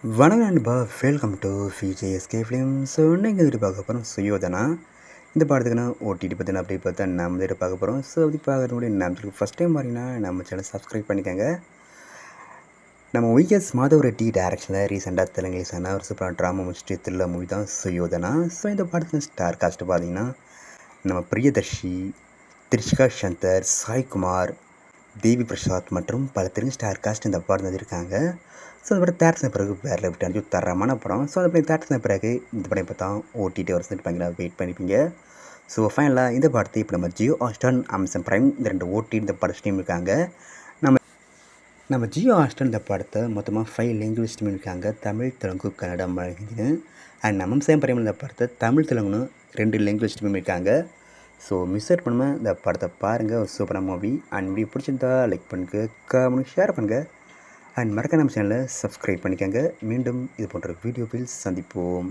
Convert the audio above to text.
வணக்கம் நண்பா, welcome to VJSK film. So இன்னைக்கு இது பார்க்க போகிறோம் சுயோதனா. இந்த படத்துக்குன்னா ஓடிடி பற்றின அப்படி பார்த்தா நம்ம இதை பார்க்க போகிறோம். ஸோ அப்படி பார்க்குறதுடைய நம்ம ஃபஸ்ட் டைம் பார்த்தீங்கன்னா நம்ம சேனல் சப்ஸ்கிரைப் பண்ணிக்கோங்க. நம்ம விஎஸ் மாதவ் ரெட்டி டேரக்ஷனில் ரீசெண்டாக தெலுங்குலேசான ஒரு சூப்பரான ட்ராமா முடிச்சுட்டு த்ரில்லர் மூவி தான் சுயோதனா. ஸோ இந்த படத்தில் ஸ்டார் காஸ்ட் பார்த்தீங்கன்னா நம்ம பிரியதர்ஷி, த்ரிஷிகா சந்தர், சாய்குமார், தேவி பிரசாத் மற்றும் பல தெரிஞ்ச ஸ்டார் காஸ்ட் இந்த படம் வந்திருக்காங்க. ஸோ அந்த படம் தேட்டர்ஸ்ன பிறகு வேறு லெவல் அஞ்சு தரமான படம். ஸோ அந்த படம் தேட்டர்ஸ்ன பிறகு இந்த படம் இப்போ தான் ஓடிடி வருஷம் பண்ணிங்களா வெயிட் பண்ணிப்பீங்க. ஸோ ஃபைனலாக இந்த படத்தை இப்போ நம்ம ஜியோ ஹாட்ஸ்டார், அமேசான் பிரைம் இந்த ரெண்டு ஓடிடி இந்த படம் ஸ்ட்ரீம் இருக்காங்க. நம்ம ஜியோ ஹாட்ஸ்டார் இந்த படத்தை மொத்தமாக 5 லாங்குவேஜ் ஸ்ட்ரீம் இருக்காங்க. தமிழ், தெலுங்கு, கன்னடம், ஹிந்தின்னு. அண்ட் அமேசான் பிரைம் இந்த படத்தை தமிழ், தெலுங்குன்னு 2 லாங்குவேஜ் ஸ்ட்ரீம் இருக்காங்க. ஸோ மிஸ் அவுட் பண்ணாமல் இந்த படத்தை பாருங்கள். ஒரு சூப்பரான மூவி. அண்ட் வீடியோ பிடிச்சிருந்தா லைக் பண்ணுங்கள், கமெண்ட், ஷேர் பண்ணுங்கள். அண்ட் மறக்காம நம்ம சேனலை சப்ஸ்கிரைப் பண்ணிக்கோங்க. மீண்டும் இது போன்ற வீடியோவில் சந்திப்போம்.